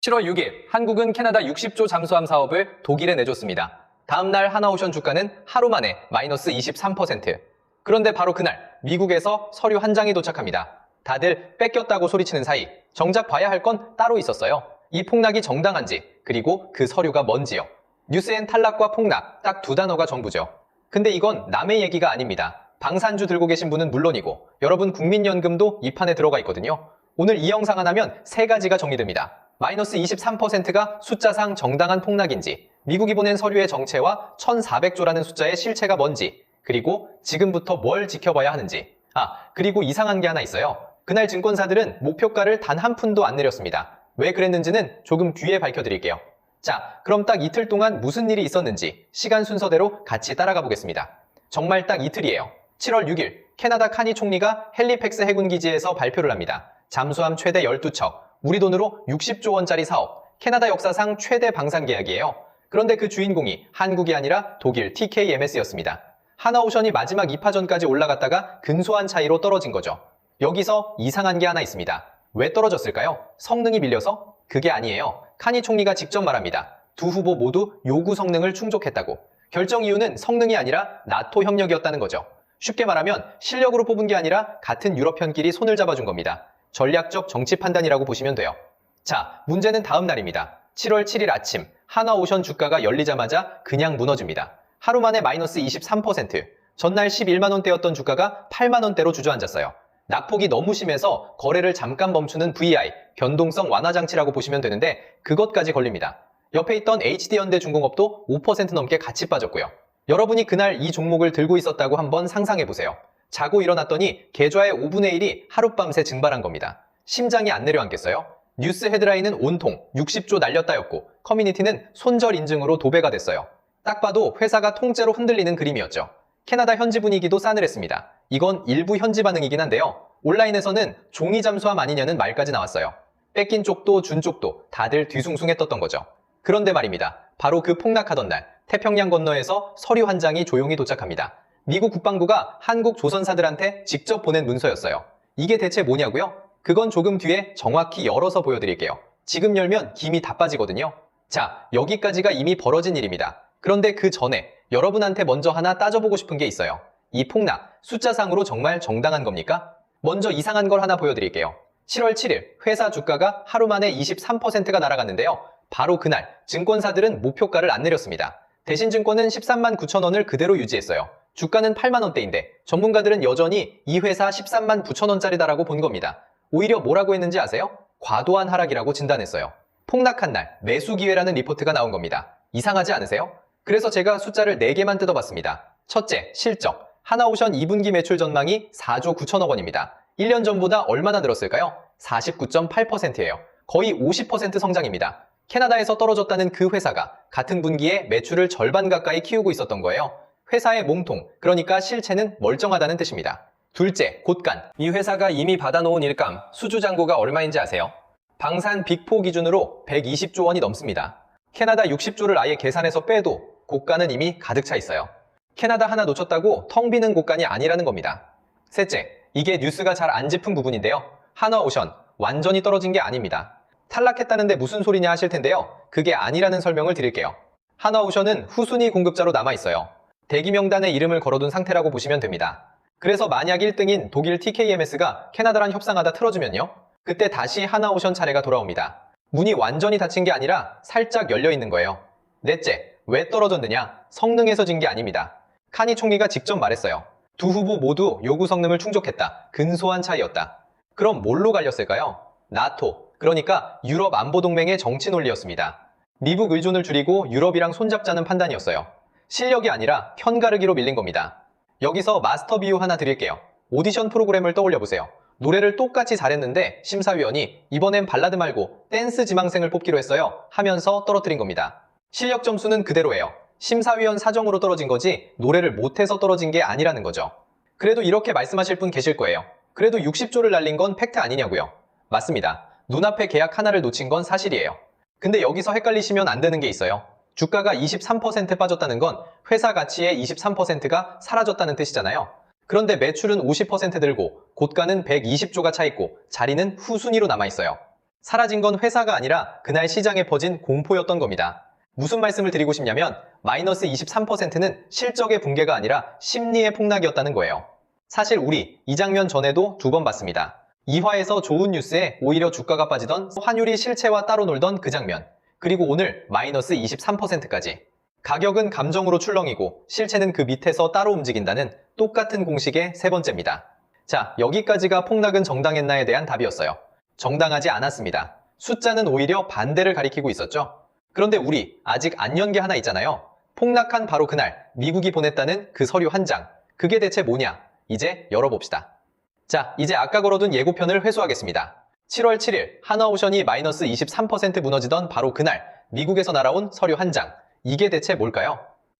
7월 6일 한국은 캐나다 60조 잠수함 사업을 독일에 내줬습니다. 다음날 하나오션 주가는 하루 만에 마이너스 23%. 그런데 바로 그날 미국에서 서류 한 장이 도착합니다. 다들 뺏겼다고 소리치는 사이 정작 봐야 할 건 따로 있었어요. 이 폭락이 정당한지, 그리고 그 서류가 뭔지요. 뉴스엔 탈락과 폭락 딱 두 단어가 전부죠. 근데 이건 남의 얘기가 아닙니다. 방산주 들고 계신 분은 물론이고 여러분 국민연금도 이 판에 들어가 있거든요. 오늘 이 영상 하나면 세 가지가 정리됩니다. 마이너스 23%가 숫자상 정당한 폭락인지, 미국이 보낸 서류의 정체와 1,400조라는 숫자의 실체가 뭔지, 그리고 지금부터 뭘 지켜봐야 하는지. 그리고 이상한 게 하나 있어요. 그날 증권사들은 목표가를 단 한 푼도 안 내렸습니다. 왜 그랬는지는 조금 뒤에 밝혀드릴게요. 자, 그럼 딱 이틀 동안 무슨 일이 있었는지 시간 순서대로 같이 따라가 보겠습니다. 정말 딱 이틀이에요. 7월 6일 캐나다 카니 총리가 헬리팩스 해군기지에서 발표를 합니다. 잠수함 최대 12척, 우리 돈으로 60조 원짜리 사업, 캐나다 역사상 최대 방산 계약이에요. 그런데 그 주인공이 한국이 아니라 독일 TKMS였습니다. 하나오션이 마지막 2파전까지 올라갔다가 근소한 차이로 떨어진 거죠. 여기서 이상한 게 하나 있습니다. 왜 떨어졌을까요? 성능이 밀려서? 그게 아니에요. 카니 총리가 직접 말합니다. 두 후보 모두 요구 성능을 충족했다고. 결정 이유는 성능이 아니라 나토 협력이었다는 거죠. 쉽게 말하면 실력으로 뽑은 게 아니라 같은 유럽편끼리 손을 잡아준 겁니다. 전략적 정치 판단이라고 보시면 돼요. 자, 문제는 다음 날입니다. 7월 7일 아침 하나오션 주가가 열리자마자 그냥 무너집니다. 하루 만에 마이너스 23%, 전날 11만원대였던 주가가 8만원대로 주저앉았어요. 낙폭이 너무 심해서 거래를 잠깐 멈추는 VI, 변동성 완화 장치라고 보시면 되는데 그것까지 걸립니다. 옆에 있던 HD현대중공업도 5% 넘게 같이 빠졌고요. 여러분이 그날 이 종목을 들고 있었다고 한번 상상해보세요. 자고 일어났더니 계좌의 5분의 1이 하룻밤새 증발한 겁니다. 심장이 안 내려앉겠어요? 뉴스 헤드라인은 온통 60조 날렸다였고 커뮤니티는 손절 인증으로 도배가 됐어요. 딱 봐도 회사가 통째로 흔들리는 그림이었죠. 캐나다 현지 분위기도 싸늘했습니다. 이건 일부 현지 반응이긴 한데요. 온라인에서는 종이 잠수함 아니냐는 말까지 나왔어요. 뺏긴 쪽도 준 쪽도 다들 뒤숭숭했던 거죠. 그런데 말입니다. 바로 그 폭락하던 날 태평양 건너에서 서류 한 장이 조용히 도착합니다. 미국 국방부가 한국 조선사들한테 직접 보낸 문서였어요. 이게 대체 뭐냐고요? 그건 조금 뒤에 정확히 열어서 보여드릴게요. 지금 열면 김이 다 빠지거든요. 자, 여기까지가 이미 벌어진 일입니다. 그런데 그 전에 여러분한테 먼저 하나 따져보고 싶은 게 있어요. 이 폭락, 숫자상으로 정말 정당한 겁니까? 먼저 이상한 걸 하나 보여드릴게요. 7월 7일 회사 주가가 하루 만에 23%가 날아갔는데요. 바로 그날 증권사들은 목표가를 안 내렸습니다. 대신증권은 13만 9천 원을 그대로 유지했어요. 주가는 8만 원대인데 전문가들은 여전히 이 회사 13만 9천 원짜리다라고 본 겁니다. 오히려 뭐라고 했는지 아세요? 과도한 하락이라고 진단했어요. 폭락한 날 매수 기회라는 리포트가 나온 겁니다. 이상하지 않으세요? 그래서 제가 숫자를 4개만 뜯어봤습니다. 첫째, 실적. 하나오션 2분기 매출 전망이 4조 9천억 원입니다. 1년 전보다 얼마나 늘었을까요? 49.8%예요. 거의 50% 성장입니다. 캐나다에서 떨어졌다는 그 회사가 같은 분기에 매출을 절반 가까이 키우고 있었던 거예요. 회사의 몸통, 그러니까 실체는 멀쩡하다는 뜻입니다. 둘째, 곳간. 이 회사가 이미 받아놓은 일감, 수주잔고가 얼마인지 아세요? 방산 빅4 기준으로 120조 원이 넘습니다. 캐나다 60조를 아예 계산해서 빼도 곳간은 이미 가득 차 있어요. 캐나다 하나 놓쳤다고 텅 비는 곳간이 아니라는 겁니다. 셋째, 이게 뉴스가 잘 안 짚은 부분인데요. 하나오션, 완전히 떨어진 게 아닙니다. 탈락했다는데 무슨 소리냐 하실 텐데요. 그게 아니라는 설명을 드릴게요. 하나오션은 후순위 공급자로 남아있어요. 대기 명단에 이름을 걸어둔 상태라고 보시면 됩니다. 그래서 만약 1등인 독일 TKMS가 캐나다랑 협상하다 틀어주면요. 그때 다시 하나오션 차례가 돌아옵니다. 문이 완전히 닫힌 게 아니라 살짝 열려있는 거예요. 넷째, 왜 떨어졌느냐? 성능에서 진 게 아닙니다. 카니 총리가 직접 말했어요. 두 후보 모두 요구 성능을 충족했다. 근소한 차이였다. 그럼 뭘로 갈렸을까요? 나토, 그러니까 유럽 안보동맹의 정치 논리였습니다. 미국 의존을 줄이고 유럽이랑 손잡자는 판단이었어요. 실력이 아니라 편가르기로 밀린 겁니다. 여기서 마스터 비유 하나 드릴게요. 오디션 프로그램을 떠올려보세요. 노래를 똑같이 잘했는데 심사위원이 이번엔 발라드 말고 댄스 지망생을 뽑기로 했어요 하면서 떨어뜨린 겁니다. 실력 점수는 그대로예요. 심사위원 사정으로 떨어진 거지 노래를 못해서 떨어진 게 아니라는 거죠. 그래도 이렇게 말씀하실 분 계실 거예요. 그래도 60조를 날린 건 팩트 아니냐고요. 맞습니다. 눈앞에 계약 하나를 놓친 건 사실이에요. 근데 여기서 헷갈리시면 안 되는 게 있어요. 주가가 23% 빠졌다는 건 회사 가치의 23%가 사라졌다는 뜻이잖아요. 그런데 매출은 50% 늘고 곳간은 120조가 차 있고 자리는 후순위로 남아 있어요. 사라진 건 회사가 아니라 그날 시장에 퍼진 공포였던 겁니다. 무슨 말씀을 드리고 싶냐면 마이너스 23%는 실적의 붕괴가 아니라 심리의 폭락이었다는 거예요. 사실 우리 이 장면 전에도 2번 봤습니다. 2화에서 좋은 뉴스에 오히려 주가가 빠지던 환율이 실체와 따로 놀던 그 장면. 그리고 오늘 마이너스 23%까지. 가격은 감정으로 출렁이고 실체는 그 밑에서 따로 움직인다는 똑같은 공식의 세 번째입니다. 자, 여기까지가 폭락은 정당했나에 대한 답이었어요. 정당하지 않았습니다. 숫자는 오히려 반대를 가리키고 있었죠. 그런데 우리 아직 안 연 게 하나 있잖아요. 폭락한 바로 그날 미국이 보냈다는 그 서류 한 장. 그게 대체 뭐냐? 이제 열어봅시다. 자, 이제 아까 걸어둔 예고편을 회수하겠습니다. 7월 7일 하나오션이 마이너스 23% 무너지던 바로 그날 미국에서 날아온 서류 한 장. 이게 대체 뭘까요?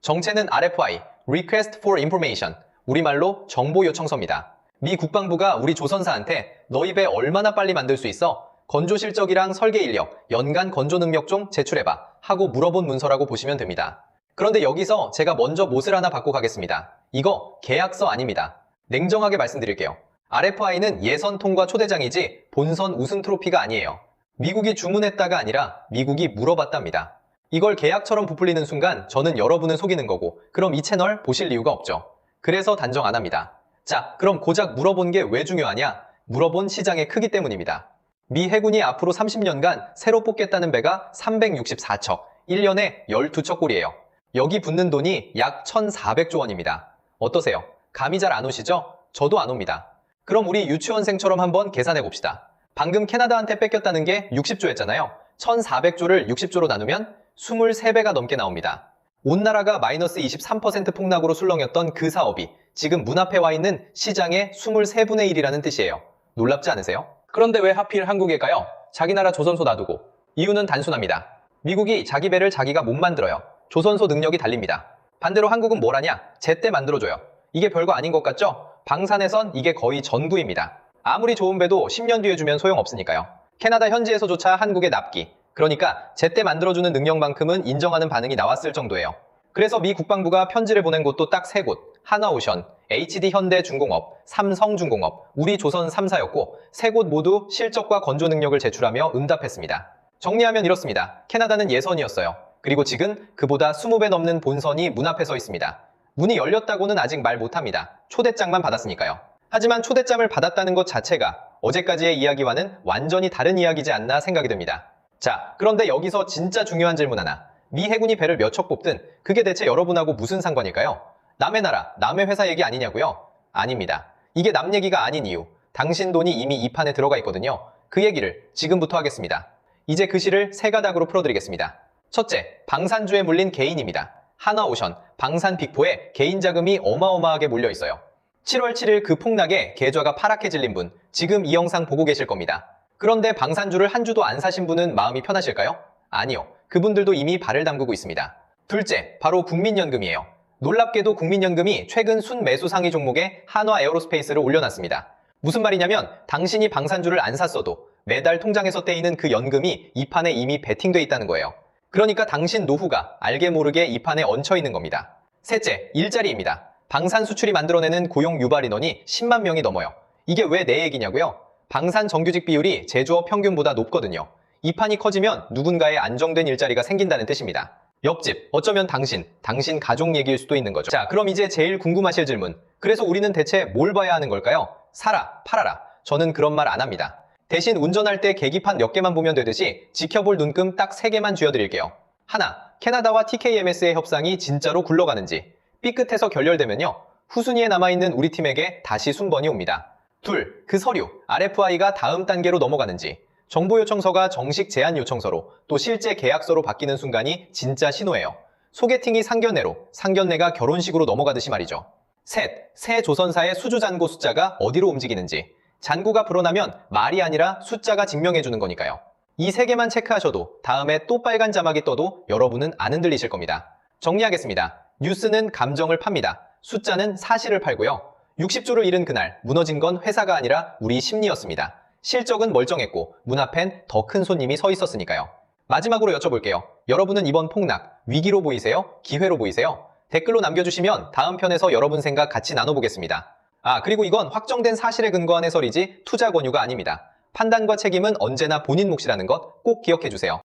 정체는 RFI, Request for Information, 우리말로 정보 요청서입니다. 미 국방부가 우리 조선사한테 너희 배 얼마나 빨리 만들 수 있어? 건조 실적이랑 설계 인력, 연간 건조 능력 좀 제출해봐 하고 물어본 문서라고 보시면 됩니다. 그런데 여기서 제가 먼저 못을 하나 받고 가겠습니다. 이거 계약서 아닙니다. 냉정하게 말씀드릴게요. RFI는 예선 통과 초대장이지 본선 우승 트로피가 아니에요. 미국이 주문했다가 아니라 미국이 물어봤답니다. 이걸 계약처럼 부풀리는 순간 저는 여러분을 속이는 거고 그럼 이 채널 보실 이유가 없죠. 그래서 단정 안 합니다. 자, 그럼 고작 물어본 게 왜 중요하냐? 물어본 시장의 크기 때문입니다. 미 해군이 앞으로 30년간 새로 뽑겠다는 배가 364척, 1년에 12척 꼴이에요. 여기 붙는 돈이 약 1,400조 원입니다. 어떠세요? 감이 잘 안 오시죠? 저도 안 옵니다. 그럼 우리 유치원생처럼 한번 계산해 봅시다. 방금 캐나다한테 뺏겼다는 게 60조였잖아요. 1,400조를 60조로 나누면 23배가 넘게 나옵니다. 온 나라가 마이너스 23% 폭락으로 술렁였던 그 사업이 지금 문 앞에 와 있는 시장의 23분의 1이라는 뜻이에요. 놀랍지 않으세요? 그런데 왜 하필 한국일까요? 자기 나라 조선소 놔두고. 이유는 단순합니다. 미국이 자기 배를 자기가 못 만들어요. 조선소 능력이 달립니다. 반대로 한국은 뭘 하냐? 제때 만들어줘요. 이게 별거 아닌 것 같죠? 방산에선 이게 거의 전부입니다. 아무리 좋은 배도 10년 뒤에 주면 소용없으니까요. 캐나다 현지에서조차 한국의 납기, 그러니까 제때 만들어주는 능력만큼은 인정하는 반응이 나왔을 정도예요. 그래서 미 국방부가 편지를 보낸 곳도 딱 3곳, 하나오션, HD현대중공업, 삼성중공업, 우리조선 3사였고 3곳 모두 실적과 건조 능력을 제출하며 응답했습니다. 정리하면 이렇습니다. 캐나다는 예선이었어요. 그리고 지금 그보다 20배 넘는 본선이 문 앞에 서 있습니다. 문이 열렸다고는 아직 말 못합니다. 초대장만 받았으니까요. 하지만 초대장을 받았다는 것 자체가 어제까지의 이야기와는 완전히 다른 이야기지 않나 생각이 듭니다. 자, 그런데 여기서 진짜 중요한 질문 하나. 미 해군이 배를 몇 척 뽑든 그게 대체 여러분하고 무슨 상관일까요? 남의 나라, 남의 회사 얘기 아니냐고요? 아닙니다. 이게 남 얘기가 아닌 이유. 당신 돈이 이미 이 판에 들어가 있거든요. 그 얘기를 지금부터 하겠습니다. 이제 그 시를 3가닥으로 풀어드리겠습니다. 첫째, 방산주에 물린 개인입니다. 하나오션, 방산 빅4에 개인 자금이 어마어마하게 몰려 있어요. 7월 7일 그 폭락에 계좌가 파랗게 질린 분, 지금 이 영상 보고 계실 겁니다. 그런데 방산주를 한 주도 안 사신 분은 마음이 편하실까요? 아니요. 그분들도 이미 발을 담그고 있습니다. 둘째, 바로 국민연금이에요. 놀랍게도 국민연금이 최근 순매수 상위 종목에 한화에어로스페이스를 올려놨습니다. 무슨 말이냐면 당신이 방산주를 안 샀어도 매달 통장에서 떼이는 그 연금이 이 판에 이미 베팅돼 있다는 거예요. 그러니까 당신 노후가 알게 모르게 이 판에 얹혀 있는 겁니다. 셋째, 일자리입니다. 방산 수출이 만들어내는 고용 유발 인원이 10만 명이 넘어요. 이게 왜 내 얘기냐고요? 방산 정규직 비율이 제조업 평균보다 높거든요. 이 판이 커지면 누군가의 안정된 일자리가 생긴다는 뜻입니다. 옆집, 어쩌면 당신 가족 얘기일 수도 있는 거죠. 자, 그럼 이제 제일 궁금하실 질문. 그래서 우리는 대체 뭘 봐야 하는 걸까요? 사라, 팔아라. 저는 그런 말 안 합니다. 대신 운전할 때 계기판 몇 개만 보면 되듯이 지켜볼 눈금 딱 3개만 쥐어드릴게요. 하나, 캐나다와 TKMS의 협상이 진짜로 굴러가는지. 삐끗해서 결렬되면요. 후순위에 남아있는 우리 팀에게 다시 순번이 옵니다. 둘, 그 서류, RFI가 다음 단계로 넘어가는지. 정보 요청서가 정식 제안 요청서로 또 실제 계약서로 바뀌는 순간이 진짜 신호예요. 소개팅이 상견례로, 상견례가 결혼식으로 넘어가듯이 말이죠. 셋, 새 조선사의 수주 잔고 숫자가 어디로 움직이는지. 잔고가 불어나면 말이 아니라 숫자가 증명해주는 거니까요. 이 3개만 체크하셔도 다음에 또 빨간 자막이 떠도 여러분은 안 흔들리실 겁니다. 정리하겠습니다. 뉴스는 감정을 팝니다. 숫자는 사실을 팔고요. 60조를 잃은 그날 무너진 건 회사가 아니라 우리 심리였습니다. 실적은 멀쩡했고 문 앞엔 더 큰 손님이 서 있었으니까요. 마지막으로 여쭤볼게요. 여러분은 이번 폭락 위기로 보이세요? 기회로 보이세요? 댓글로 남겨주시면 다음 편에서 여러분 생각 같이 나눠보겠습니다. 아, 그리고 이건 확정된 사실에 근거한 해설이지 투자 권유가 아닙니다. 판단과 책임은 언제나 본인 몫이라는 것 꼭 기억해 주세요.